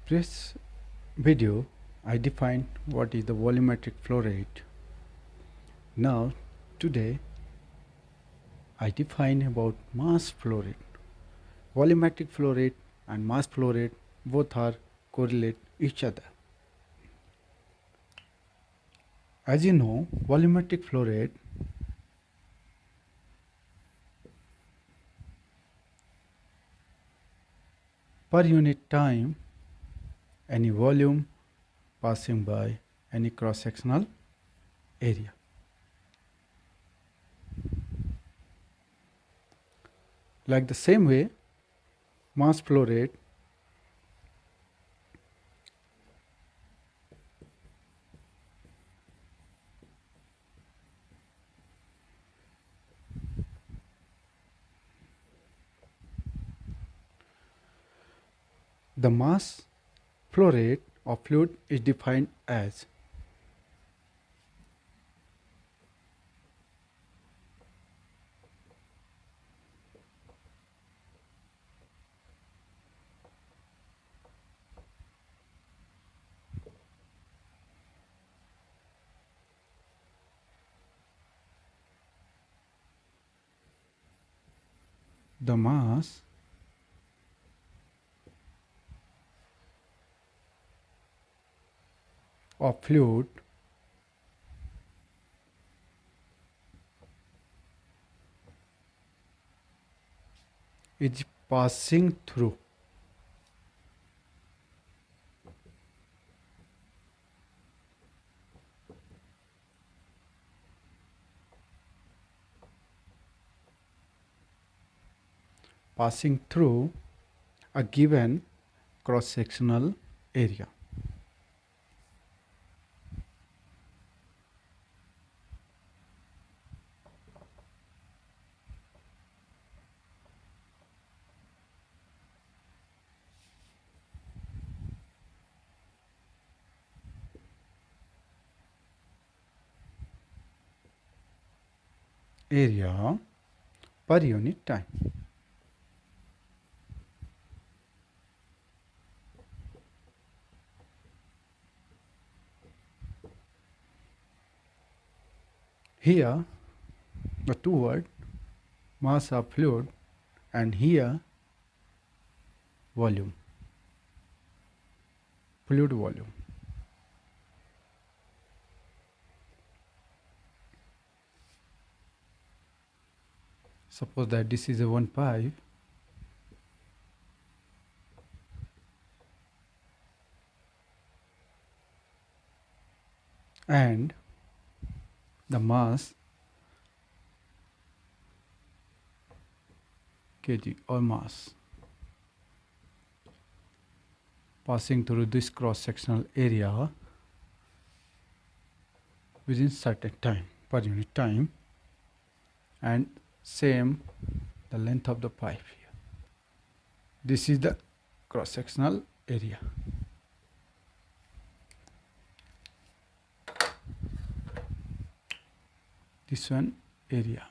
Previous video I defined what is the volumetric flow rate. Now today I define about mass flow rate. Volumetric flow rate and mass flow rate both are correlate each other. As you know, volumetric flow rate per unit time any volume passing by any cross-sectional area. Like the same way, mass flow rate the mass flow rate of fluid is defined as the mass of fluid is passing through a given cross-sectional area. Area per unit time. Here the two words mass of fluid and here volume, fluid volume. Suppose that this is a one pipe and the mass kg or mass passing through this cross-sectional area within certain time per unit time, and same the length of the pipe here. This is the cross-sectional area. This one area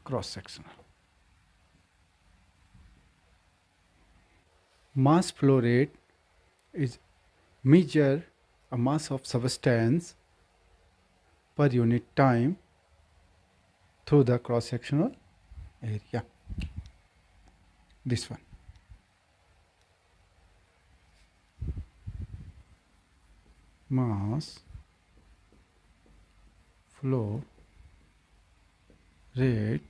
cross-sectional. Mass flow rate is measure a mass of substance per unit time through the cross-sectional area. This one. Mass flow rate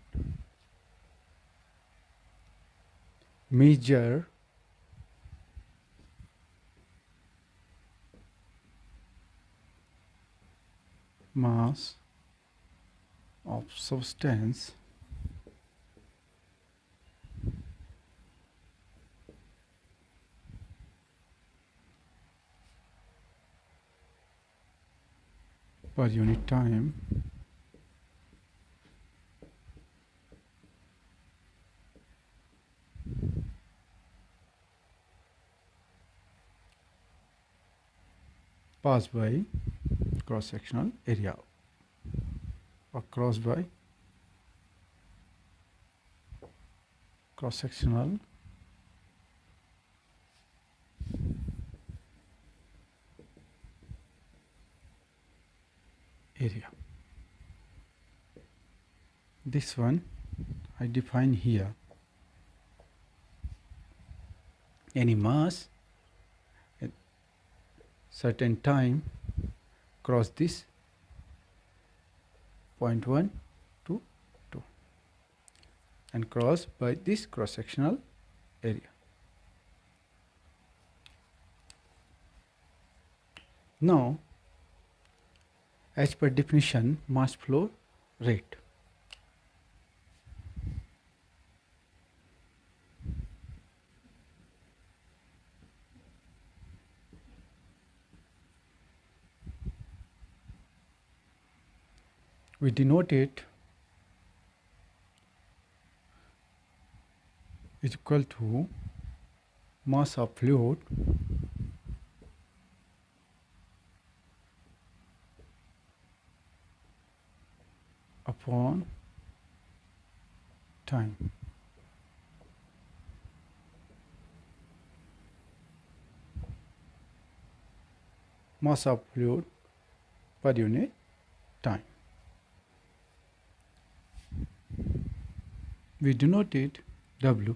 measure mass of substance per unit time passed by cross-sectional area or crossed by cross-sectional area. This one I define here. Any mass at certain time cross this point 1 to 2 and cross by this cross-sectional area. Now, as per definition, mass flow rate. We denote it is equal to mass of fluid upon time. Mass of fluid per unit time. We denote it W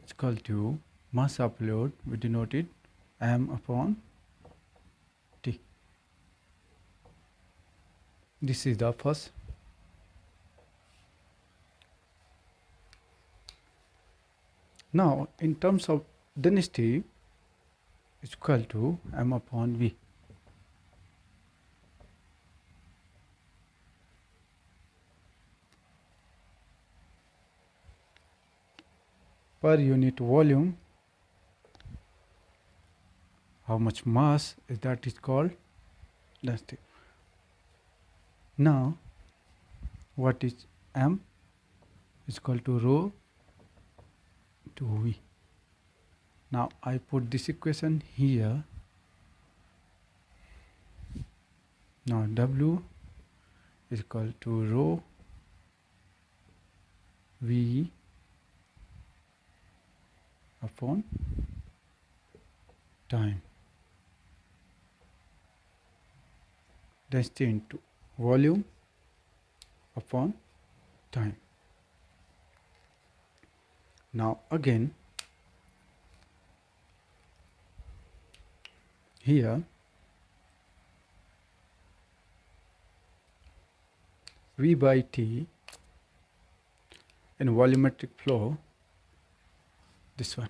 is equal to mass of fluid, we denote it m upon T. This is the first. Now, in terms of density, is equal to m upon V. Per unit volume, how much mass is that is called density. Now, what is m is equal to rho to V. Now, I put this equation here. Now, W is equal to rho V upon time. Density into volume upon time. Now again, here V by T in volumetric flow, this one,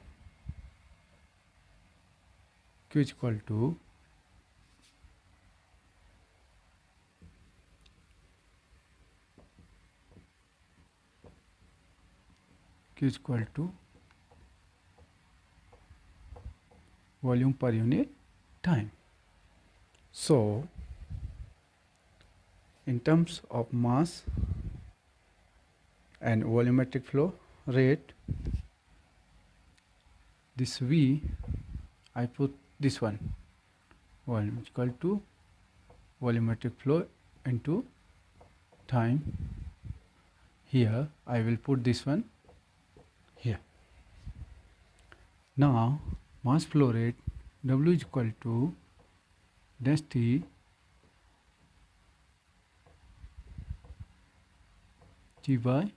Q is equal to volume per unit time. So, in terms of mass and volumetric flow rate, this V, I put this one, volume is equal to volumetric flow into time. Here I will put this one here. Now mass flow rate W is equal to density T by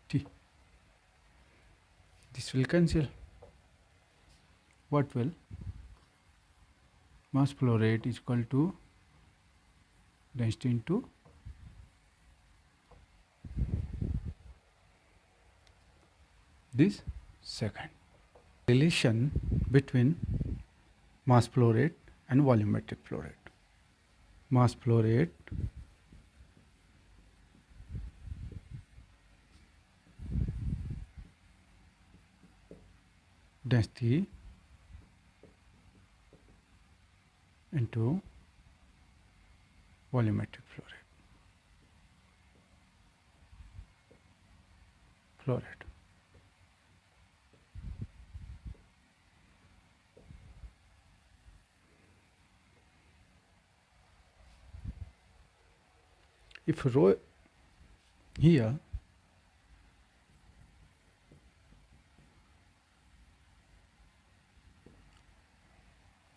T. This will cancel. What will? Mass flow rate is equal to density into this second. Relation between mass flow rate and volumetric flow rate. Mass flow rate density into volumetric flow rate. Flow rate. If rho here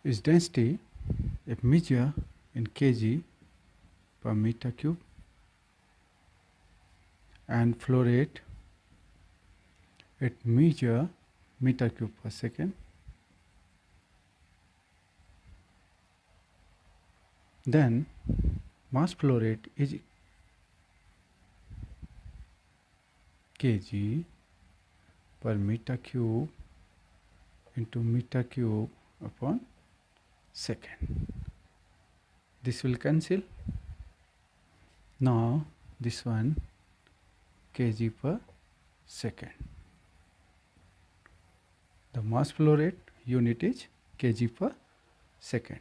is density it measure in kg per meter cube, and flow rate it measure meter cube per second. Then mass flow rate is kg per meter cube into meter cube upon second. This will cancel. Now this one kg per second. The mass flow rate unit is kg per second.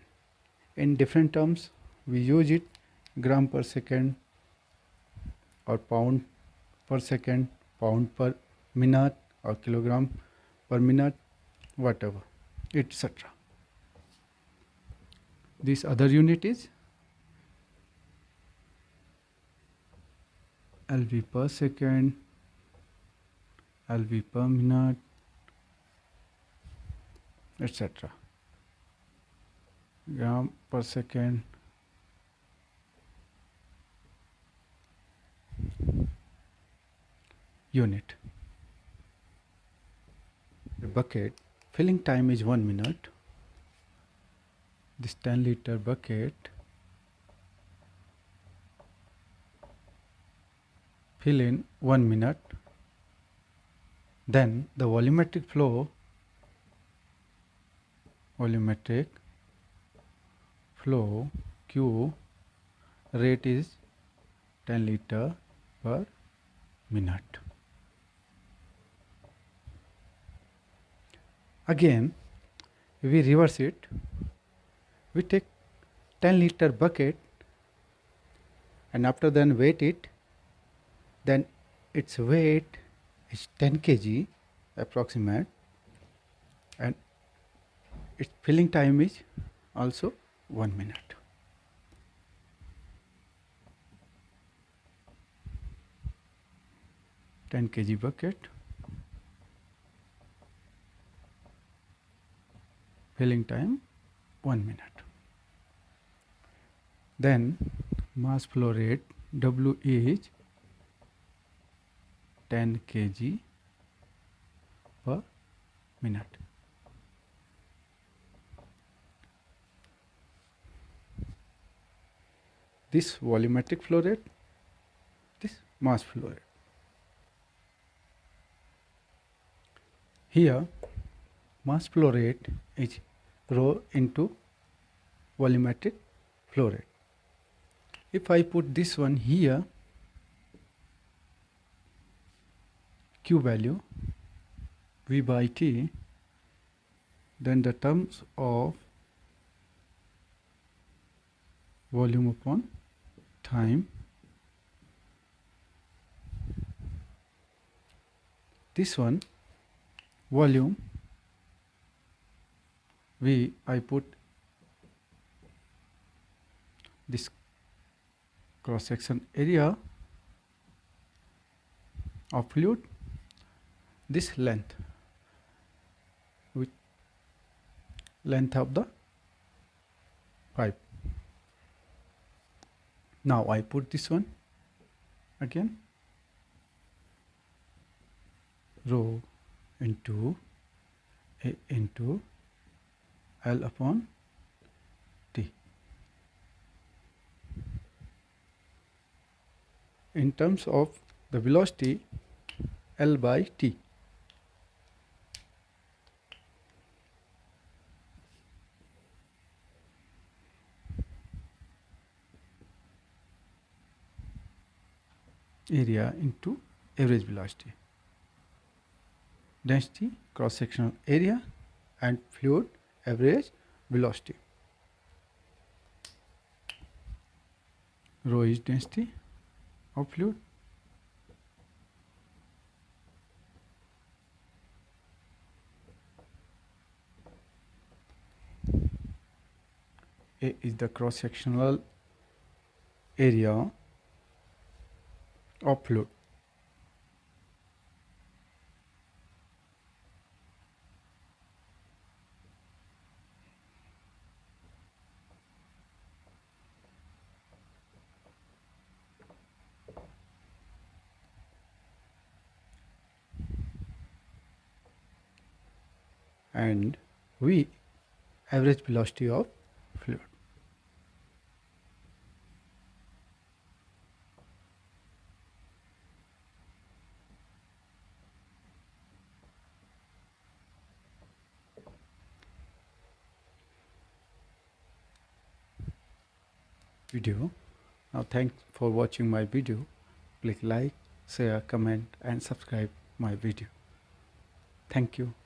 In different terms we use it gram per second or pound per second, pound per minute or kilogram per minute, whatever, etc. This other unit is LV per second, LV per minute, etc. Gram per second, unit. The bucket filling time is 1 minute. This 10 liter bucket fill in 1 minute. Then the volumetric flow Q rate is 10 liter per minute. Again, if we reverse it, we take 10 liter bucket and after then weight it, then its weight is 10 kg approximate, and its filling time is also 1 minute. (10 kg bucket, filling time 1 minute. Then mass flow rate W is 10 kg per minute. This volumetric flow rate, this mass flow rate. Here mass flow rate is rho into volumetric flow rate. If I put this one here, Q value V by T, then the terms of volume upon time, this one volume V, I put this cross section area of fluid, this length, with length of the pipe. Now I put this one again, rho into A into L upon T. In terms of the velocity, L by T. Area into average velocity. Density, cross sectional area, and fluid average velocity. Rho is density of fluid. A is the cross sectional area of fluid. and V, average velocity of fluid. Video. Now thanks for watching my video. Click like, share, comment and subscribe my video. Thank you.